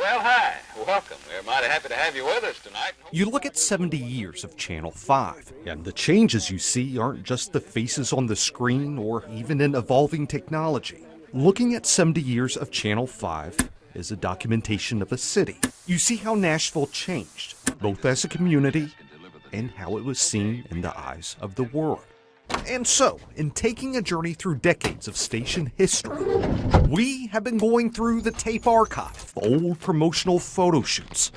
Well, hi. Welcome. We're mighty happy to have you with us tonight. You look at 70 years of Channel 5, and the changes you see aren't just the faces on the screen or even in evolving technology. Looking at 70 years of Channel 5 is a documentation of a city. You see how Nashville changed, both as a community and how it was seen in the eyes of the world. And so, in taking a journey through decades of station history, we have been going through the tape archive, old promotional photo shoots.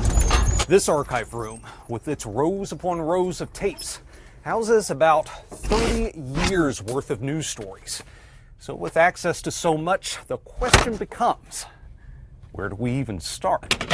This archive room, with its rows upon rows of tapes, houses about 30 years worth of news stories. So with access to so much, the question becomes, where do we even start?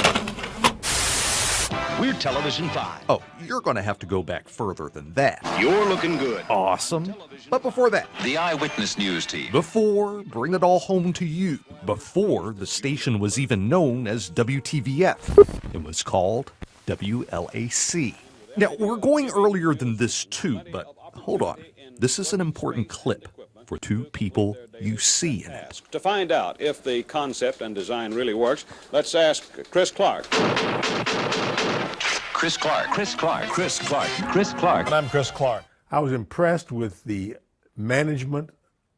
We're Television 5. Oh, you're going to have to go back further than that. You're looking good. Awesome. But before that, The Eyewitness News Team. before Bring It All Home to You, before the station was even known as WTVF, it was called WLAC. Now, we're going earlier than this too, but hold on. This is an important clip for two people you see in it. To find out if the concept and design really works, let's ask Chris Clark. Chris Clark. Chris Clark. Chris Clark. Chris Clark. I'm Chris Clark. I was impressed with the management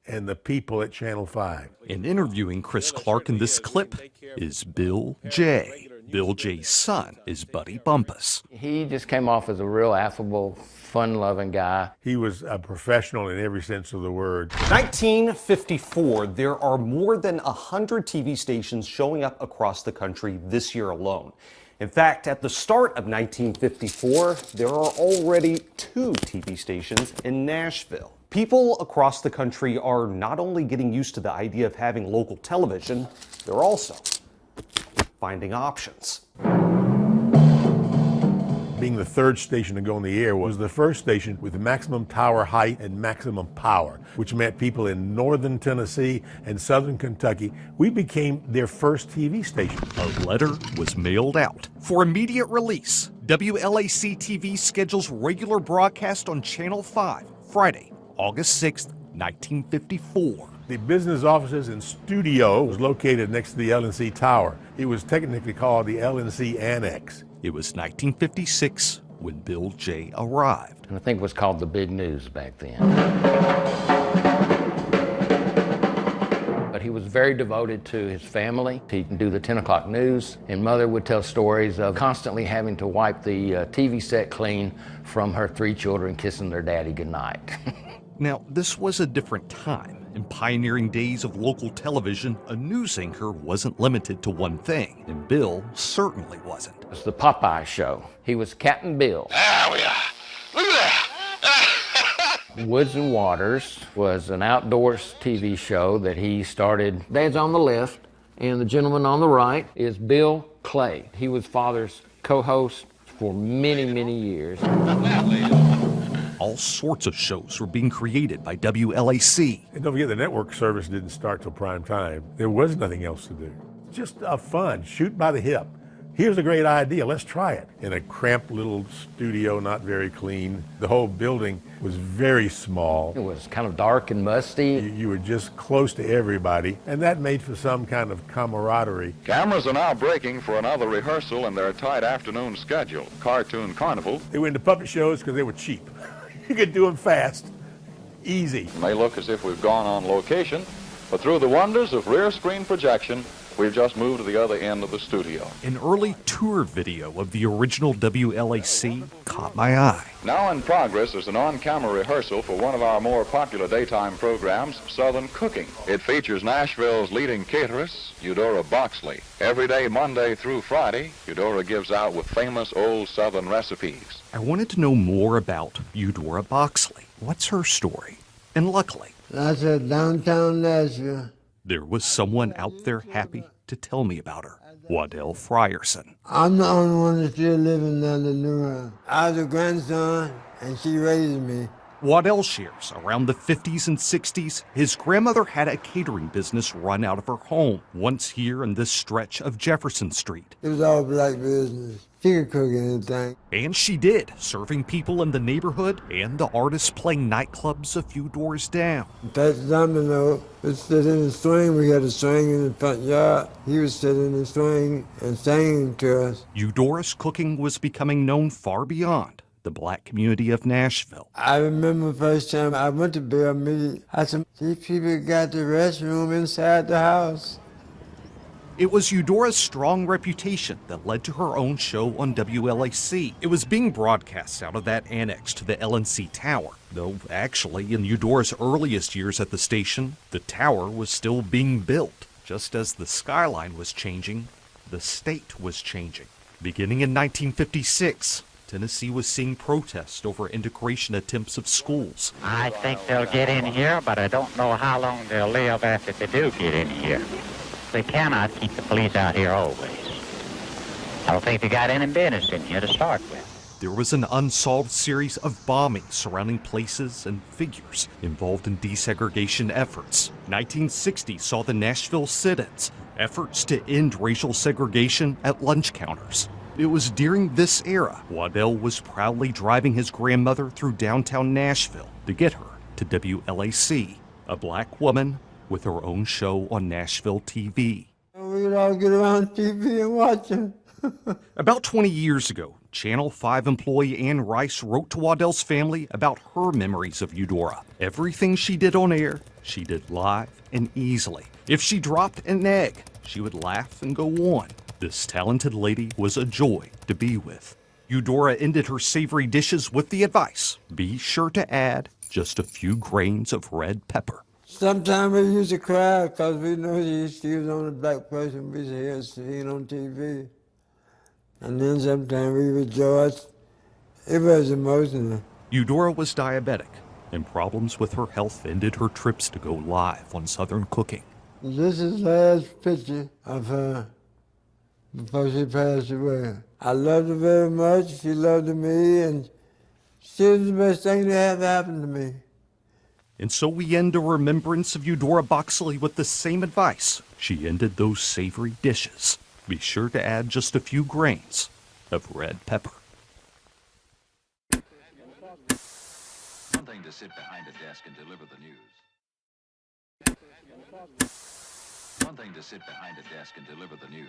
and the people at Channel 5. And interviewing Chris Clark in this clip is Bill J. Bill J's son is Buddy Bumpus. He just came off as a real affable, fun-loving guy. He was a professional in every sense of the word. 1954, there are more than 100 TV stations showing up across the country this year alone. In fact, at the start of 1954, there are already 2 TV stations in Nashville. People across the country are not only getting used to the idea of having local television, they're also finding options. Being the third station to go on the air was the first station with maximum tower height and maximum power, which meant people in northern Tennessee and southern Kentucky, we became their first TV station. A letter was mailed out. For immediate release, WLAC TV schedules regular broadcast on Channel 5, Friday, August 6th, 1954. The business offices and studio was located next to the L&C Tower. It was technically called the L&C Annex. It was 1956 when Bill J arrived. And I think it was called the Big News back then. But he was very devoted to his family. He'd do the 10 o'clock news, and Mother would tell stories of constantly having to wipe the TV set clean from her 3 children kissing their daddy goodnight. Now, this was a different time. In pioneering days of local television, a news anchor wasn't limited to one thing, and Bill certainly wasn't. It was the Popeye show. He was Captain Bill. There we are. Look at that. Woods and Waters was an outdoors TV show that he started. Dad's on the left, and the gentleman on the right is Bill Clay. He was Father's co-host for many, many years. All sorts of shows were being created by WLAC. And don't forget, the network service didn't start till prime time. There was nothing else to do. Just fun, shoot by the hip. Here's a great idea, let's try it. In a cramped little studio, not very clean. The whole building was very small. It was kind of dark and musty. You were just close to everybody, and that made for some kind of camaraderie. Cameras are now breaking for another rehearsal in their tight afternoon schedule. Cartoon Carnival. They went into puppet shows because they were cheap. You could do them fast, easy. It may look as if we've gone on location, but through the wonders of rear screen projection, we've just moved to the other end of the studio. An early tour video of the original WLAC caught my eye. Now in progress is an on-camera rehearsal for one of our more popular daytime programs, Southern Cooking. It features Nashville's leading cateress, Eudora Boxley. Every day, Monday through Friday, Eudora gives out with famous old Southern recipes. I wanted to know more about Eudora Boxley. What's her story? And luckily, That's at downtown Nashville. there was someone out there happy to tell me about her. Waddell Frierson. I'm the only one that's still living down the New Round. I was a grandson, and she raised me. Waddell shares around the 50s and 60s, his grandmother had a catering business run out of her home, once here in this stretch of Jefferson Street. It was all black business. She could cook anything. And she did, serving people in the neighborhood and the artists playing nightclubs a few doors down. That domino would sit in the swing. We had a swing in the front yard. He would sit in the swing and singing to us. Eudora's cooking was becoming known far beyond the black community of Nashville. I remember the first time I went to Bear Meat. I said, these people got the restroom inside the house. It was Eudora's strong reputation that led to her own show on WLAC. It was being broadcast out of that annex to the LNC Tower, though actually in Eudora's earliest years at the station, the tower was still being built. Just as the skyline was changing, the state was changing. Beginning in 1956, Tennessee was seeing protests over integration attempts of schools. I think they'll get in here, but I don't know how long they'll live after they do get in here. They cannot keep the police out here always. I don't think they got any business in here to start with. There was an unsolved series of bombings surrounding places and figures involved in desegregation efforts. 1960 saw the Nashville sit-ins, efforts to end racial segregation at lunch counters. It was during this era Waddell was proudly driving his grandmother through downtown Nashville to get her to WLAC, a black woman with her own show on Nashville TV. We would all get around TV and watch him. About 20 years ago, Channel 5 employee Ann Rice wrote to Waddell's family about her memories of Eudora. Everything she did on air, she did live and easily. If she dropped an egg, she would laugh and go on. This talented lady was a joy to be with. Eudora ended her savory dishes with the advice, be sure to add just a few grains of red pepper. Sometimes we used to cry because we know she was the only black person we had seen on TV. And then sometimes we rejoiced. It was emotional. Eudora was diabetic, and problems with her health ended her trips to go live on Southern Cooking. This is the last picture of her before she passed away. I loved her very much. She loved me, and she was the best thing that ever happened to me. And so we end a remembrance of Eudora Boxley with the same advice. She ended those savory dishes. Be sure to add just a few grains of red pepper. One thing to sit behind a desk and deliver the news. One thing to sit behind a desk and deliver the news.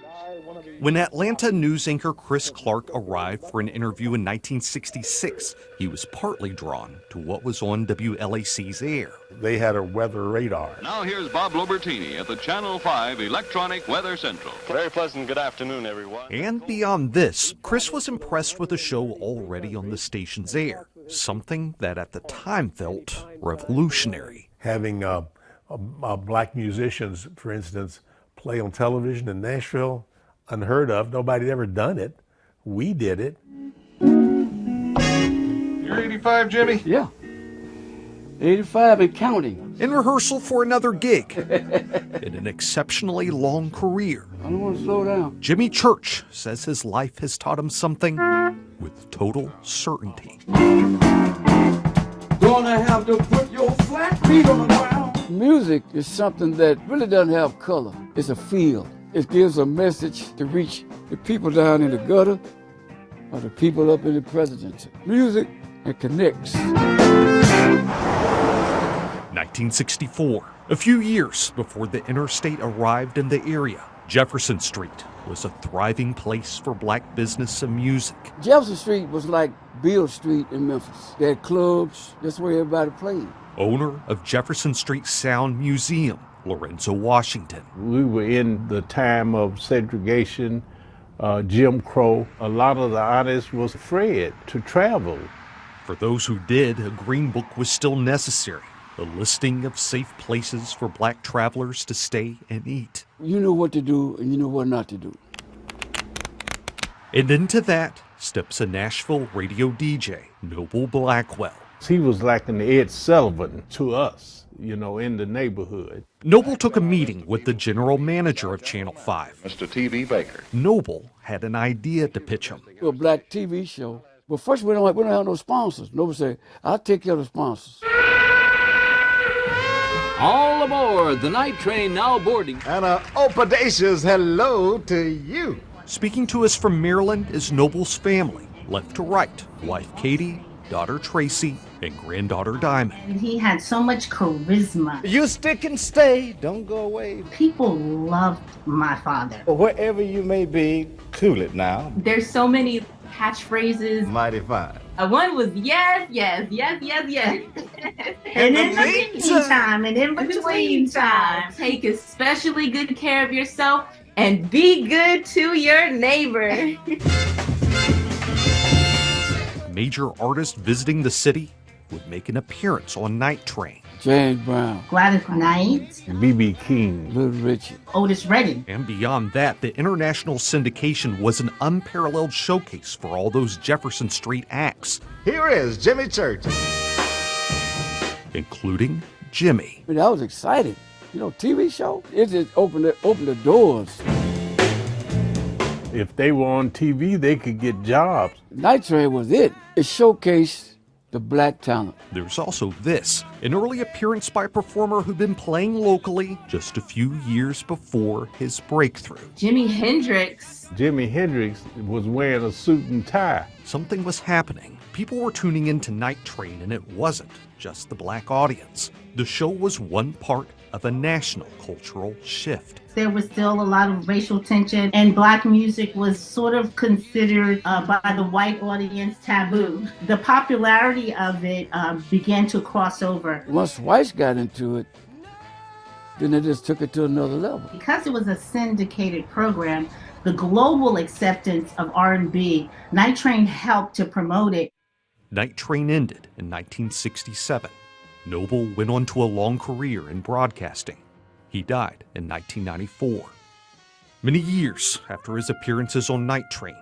When Atlanta news anchor Chris Clark arrived for an interview in 1966, he was partly drawn to what was on WLAC's air. They had a weather radar. Now here's Bob Lobertini at the Channel 5 Electronic Weather Central. Very pleasant good afternoon, everyone. And beyond this, Chris was impressed with a show already on the station's air, something that at the time felt revolutionary. Having black musicians, for instance, play on television in Nashville, unheard of. Nobody had ever done it. We did it. You're 85, Jimmy? Yeah. 85 and counting. In rehearsal for another gig in an exceptionally long career. I don't want to slow down. Jimmy Church says his life has taught him something with total certainty. Gonna have to put your flat feet on the ground. Music is something that really doesn't have color. It's a feel. It gives a message to reach the people down in the gutter or the people up in the presidency. Music, it connects. 1964, a few years before the interstate arrived in the area, Jefferson Street was a thriving place for black business and music. Jefferson Street was like Beale Street in Memphis. They had clubs, that's where everybody played. Owner of Jefferson Street Sound Museum, Lorenzo Washington. We were in the time of segregation, Jim Crow. A lot of the artists was afraid to travel. For those who did, a green book was still necessary, a listing of safe places for black travelers to stay and eat. You know what to do and you know what not to do. And into that steps a Nashville radio DJ, Noble Blackwell. He was like an Ed Sullivan to us, you know, in the neighborhood. Noble took a meeting with the general manager of Channel 5, Mr. T.B. Baker. Noble had an idea to pitch him. A black TV show. Well, first we don't have no sponsors. Noble said, I'll take care of the sponsors. All aboard the night train now boarding. And an audacious hello to you. Speaking to us from Maryland is Noble's family, left to right, wife Katie, daughter Tracy, and granddaughter Diamond. He had so much charisma. You stick and stay, don't go away. People loved my father. Wherever you may be, cool it now. There's so many catchphrases. Mighty fine. One was yes, yes, yes, yes, yes. And in the meantime, and in between time, take especially good care of yourself and be good to your neighbor. Major artists visiting the city would make an appearance on Night Train. James Brown, Gladys Knight, B.B. King, Little Richard, Otis Redding. And beyond that, the international syndication was an unparalleled showcase for all those Jefferson Street acts. Here is Jimmy Church, including Jimmy. I was excited. You know, TV show, it just opened the doors. If they were on TV, they could get jobs. Night Train was it. It showcased the black talent. There's also this, an early appearance by a performer who'd been playing locally just a few years before his breakthrough. Jimi Hendrix. Jimi Hendrix was wearing a suit and tie. Something was happening. People were tuning into Night Train, and it wasn't just the black audience. The show was one part of a national cultural shift. There was still a lot of racial tension, and black music was sort of considered by the white audience taboo. The popularity of it began to cross over. Once whites got into it, then they just took it to another level. Because it was a syndicated program, the global acceptance of R&B, Night Train helped to promote it. Night Train ended in 1967. Noble went on to a long career in broadcasting. He died in 1994. Many years after his appearances on Night Train,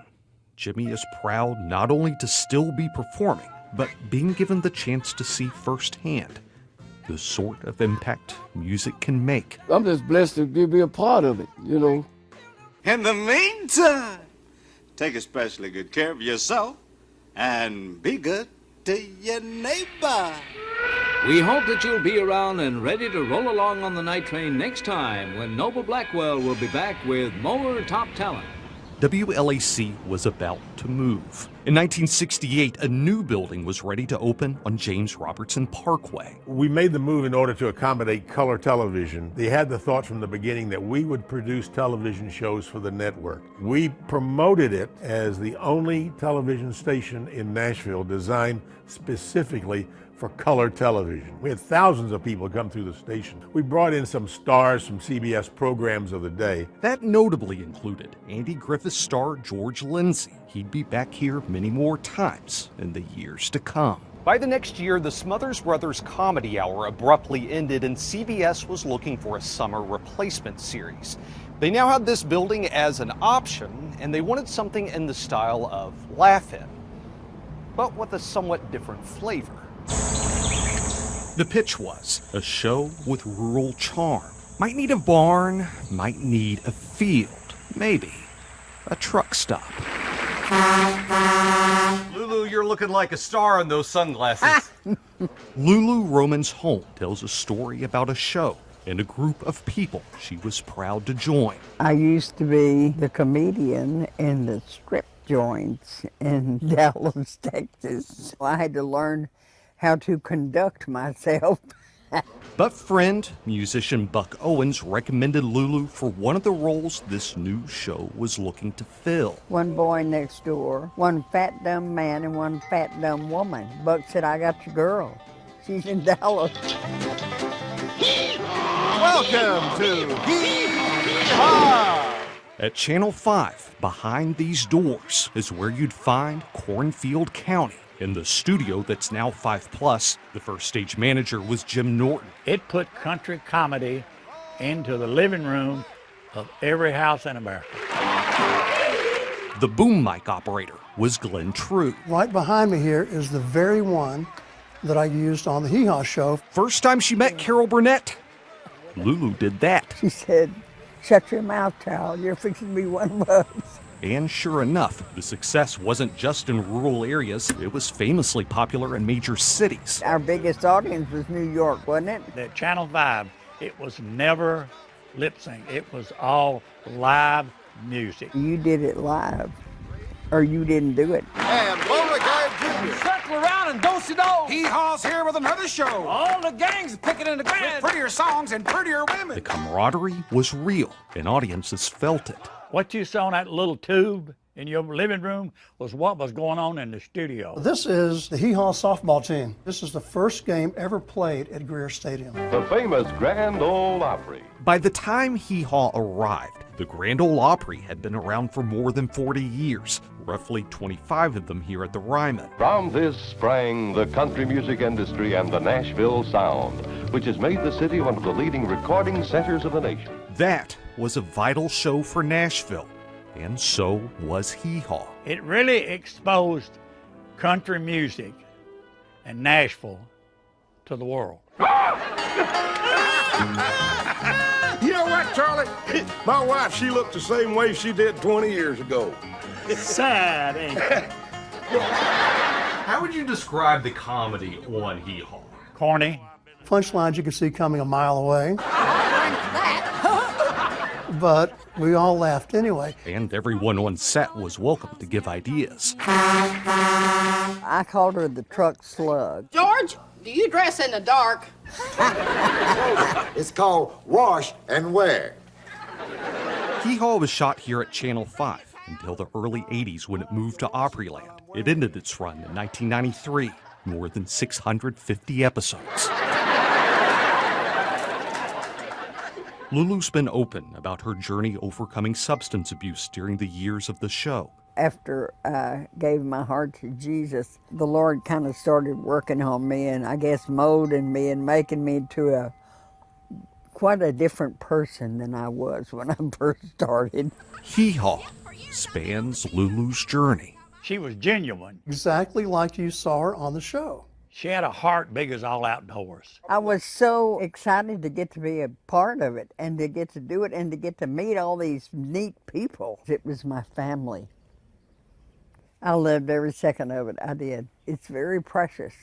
Jimmy is proud not only to still be performing, but being given the chance to see firsthand the sort of impact music can make. I'm just blessed to be a part of it, you know. In the meantime, take especially good care of yourself and be good to your neighbor. We hope that you'll be around and ready to roll along on the Night Train next time when Noble Blackwell will be back with more top talent. WLAC was about to move. In 1968, a new building was ready to open on James Robertson Parkway. We made the move in order to accommodate color television. They had the thought from the beginning that we would produce television shows for the network. We promoted it as the only television station in Nashville designed specifically for color television. We had thousands of people come through the station. We brought in some stars from CBS programs of the day. That notably included Andy Griffith's star George Lindsay. He'd be back here many more times in the years to come. By the next year, the Smothers Brothers Comedy Hour abruptly ended, and CBS was looking for a summer replacement series. They now had this building as an option, and they wanted something in the style of Laugh-In, but with a somewhat different flavor. The pitch was a show with rural charm. Might need a barn, might need a field, maybe a truck stop. Lulu, you're looking like a star in those sunglasses. Lulu Roman's home tells a story about a show and a group of people she was proud to join. I used to be the comedian in the strip joints in Dallas, Texas. I had to learn how to conduct myself. But friend, musician Buck Owens recommended Lulu for one of the roles this new show was looking to fill. One boy next door, one fat dumb man and one fat dumb woman. Buck said, I got your girl. She's in Dallas. Welcome to Hee Haw! At Channel 5, behind these doors is where you'd find Cornfield County. In the studio that's now 5+, the first stage manager was Jim Norton. It put country comedy into the living room of every house in America. The boom mic operator was Glenn True. Right behind me here is the very one that I used on the Hee Haw show. First time she met Carol Burnett, Lulu did that. She said, shut your mouth, child. You're fixing to be one of us. And sure enough, the success wasn't just in rural areas, it was famously popular in major cities. Our biggest audience was New York, wasn't it? At Channel 5, it was never lip sync. It was all live music. You did it live, or you didn't do it. And Beauregard Jr. Circle around and do-si-do. Hee Haw's here with another show. All the gangs picking in the grand. With prettier songs and prettier women. The camaraderie was real, and audiences felt it. What you saw in that little tube in your living room was what was going on in the studio. This is the Hee Haw softball team. This is the first game ever played at Greer Stadium. The famous Grand Ole Opry. By the time Hee Haw arrived, the Grand Ole Opry had been around for more than 40 years, roughly 25 of them here at the Ryman. From this sprang the country music industry and the Nashville sound, which has made the city one of the leading recording centers of the nation. That was a vital show for Nashville, and so was Hee Haw. It really exposed country music and Nashville to the world. You know what, Charlie? My wife, she looked the same way she did 20 years ago. Sad, ain't it? How would you describe the comedy on Hee Haw? Corny. Punchlines you could see coming a mile away. But we all laughed anyway. And everyone on set was welcome to give ideas. I called her the truck slug. George, do you dress in the dark? It's called Wash and Wear. Hee Haw was shot here at Channel 5 until the early 80s when it moved to Opryland. It ended its run in 1993, more than 650 episodes. Lulu's been open about her journey overcoming substance abuse during the years of the show. After I gave my heart to Jesus, the Lord kind of started working on me and I guess molding me and making me to quite a different person than I was when I first started. Hee Haw spans Lulu's journey. She was genuine. Exactly like you saw her on the show. She had a heart big as all outdoors. I was so excited to get to be a part of it and to get to do it and to get to meet all these neat people. It was my family. I loved every second of it. I did. It's very precious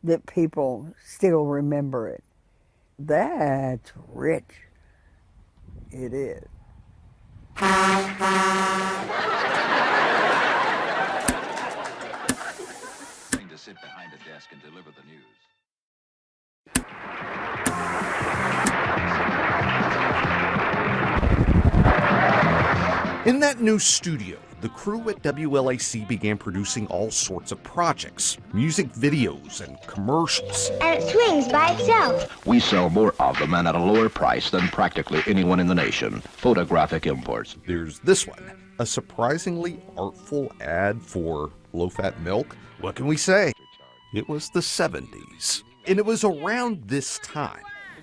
that people still remember it. That's rich. It is. To sit behind a desk and deliver the news. In that new studio, the crew at WLAC began producing all sorts of projects, music videos and commercials. And it swings by itself. We sell more of them and at a lower price than practically anyone in the nation. Photographic imports. There's this one, a surprisingly artful ad for low-fat milk. What can we say? It was the 70s. And it was around this time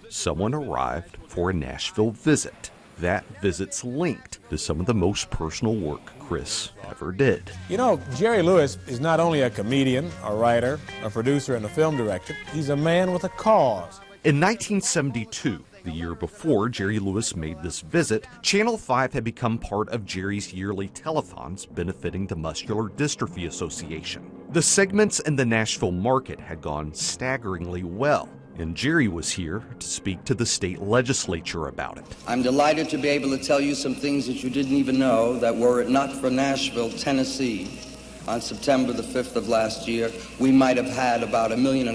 someone arrived for a Nashville visit. That visit's linked to some of the most personal work Chris ever did. You know, Jerry Lewis is not only a comedian, a writer, a producer, and a film director. He's a man with a cause. In 1972, the year before Jerry Lewis made this visit, Channel 5 had become part of Jerry's yearly telethons benefiting the Muscular Dystrophy Association. The segments in the Nashville market had gone staggeringly well, and Jerry was here to speak to the state legislature about it. I'm delighted to be able to tell you some things that you didn't even know, that were it not for Nashville, Tennessee, on September the 5th of last year, we might have had about $1.5 million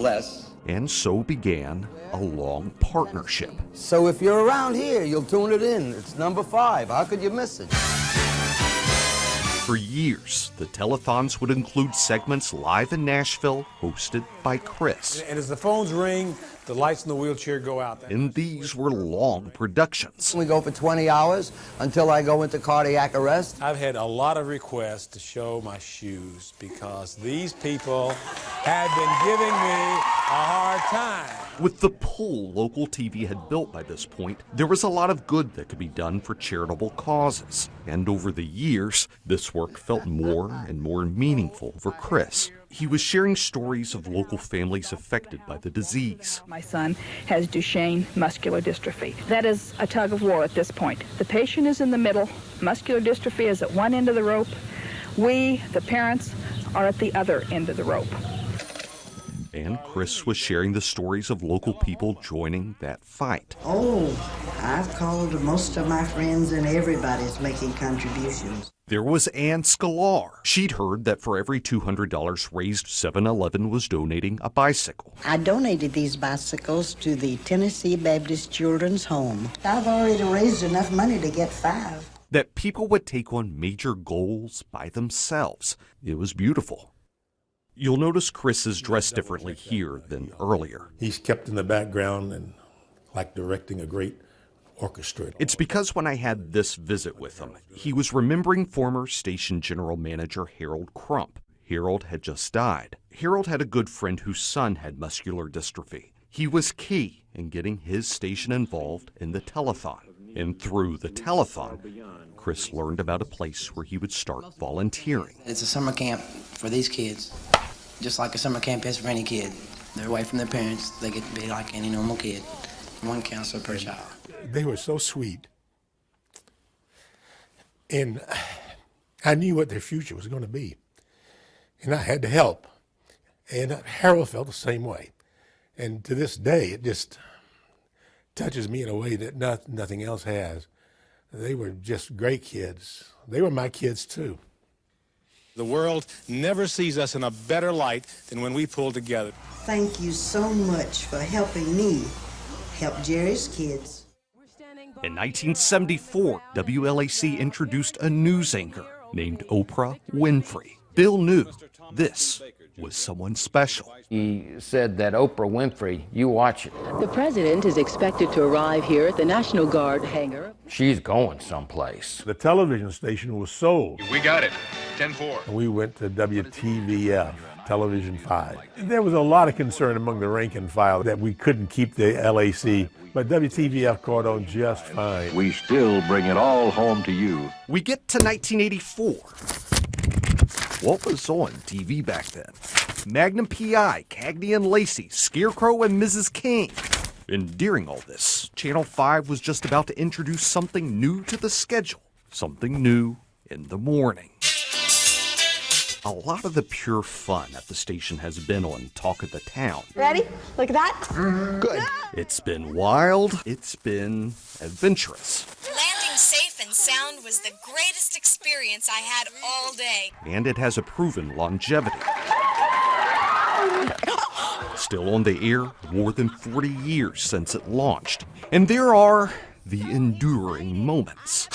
less. And so began a long partnership. So if you're around here, you'll tune it in. It's number 5. How could you miss it? For years, the telethons would include segments live in Nashville, hosted by Chris. And as the phones ring, the lights in the wheelchair go out. And these were long productions. We go for 20 hours until I go into cardiac arrest. I've had a lot of requests to show my shoes because these people have been giving me a hard time. With the pull local TV had built by this point, there was a lot of good that could be done for charitable causes. And over the years, this work felt more and more meaningful for Chris. He was sharing stories of local families affected by the disease. My son has Duchenne muscular dystrophy. That is a tug of war at this point. The patient is in the middle. Muscular dystrophy is at one end of the rope. We, the parents, are at the other end of the rope. And Chris was sharing the stories of local people joining that fight. Oh, I've called most of my friends and everybody's making contributions. There was Ann Scalar. She'd heard that for every $200 raised, 7-Eleven was donating a bicycle. I donated these bicycles to the Tennessee Baptist Children's Home. I've already raised enough money to get 5. That people would take on major goals by themselves. It was beautiful. You'll notice Chris is dressed differently here than earlier. He's kept in the background and like directing a great orchestra. It's because when I had this visit with him, he was remembering former station general manager Harold Crump. Harold had just died. Harold had a good friend whose son had muscular dystrophy. He was key in getting his station involved in the telethon. And through the telethon, Chris learned about a place where he would start volunteering. It's a summer camp for these kids, just like a summer camp is for any kid. They're away from their parents. They get to be like any normal kid. 1 counselor per child. They were so sweet. And I knew what their future was going to be. And I had to help. And Harold felt the same way. And to this day, it just touches me in a way that nothing else has. They were just great kids. They were my kids, too. The world never sees us in a better light than when we pull together. Thank you so much for helping me help Jerry's kids. In 1974, WLAC introduced a news anchor named Oprah Winfrey. Bill knew this was someone special. He said that Oprah Winfrey, you watch it. The president is expected to arrive here at the National Guard hangar. She's going someplace. The television station was sold. We got it. 10-4. We went to WTVF, Television 5. There was a lot of concern among the rank and file that we couldn't keep the LAC, but WTVF caught on just fine. We still bring it all home to you. We get to 1984. What was on TV back then? Magnum P.I., Cagney and Lacey, Scarecrow and Mrs. King. And during all this, Channel 5 was just about to introduce something new to the schedule. Something new in the morning. A lot of the pure fun at the station has been on Talk of the Town. Ready? Look at that. Good. It's been wild. It's been adventurous. Landing safe and sound was the greatest experience I had all day. And it has a proven longevity. Still on the air more than 40 years since it launched. And there are the enduring moments.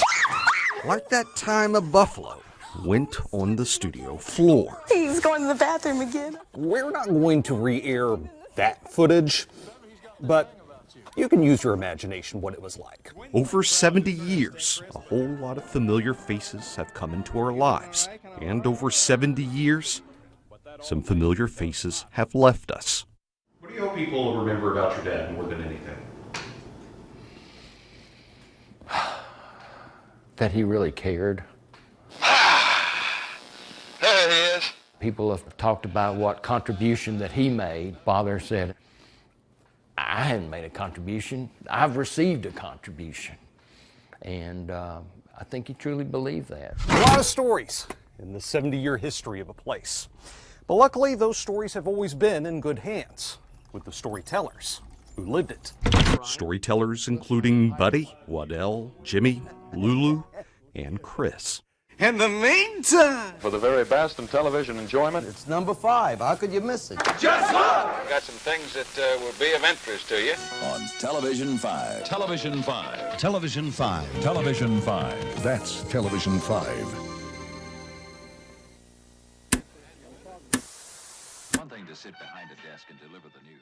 Like that time a buffalo went on the studio floor. He's going to the bathroom again. We're not going to re-air that footage, but you can use your imagination what it was like. Over 70 years, a whole lot of familiar faces have come into our lives. And over 70 years, some familiar faces have left us. What do you hope people will remember about your dad more than anything? That he really cared. There he is. People have talked about what contribution that he made. Father said, I hadn't made a contribution. I've received a contribution. And I think he truly believed that. A lot of stories in the 70-year history of a place. But luckily, those stories have always been in good hands with the storytellers who lived it. Storytellers including Buddy, Waddell, Jimmy, Lulu, and Chris. In the meantime, For the very best in television enjoyment, It's number 5. How could you miss it? just look! got some things that will be of interest to you. On Television 5. Television 5. Television 5. Television 5. That's Television 5. One thing to sit behind a desk and deliver the news.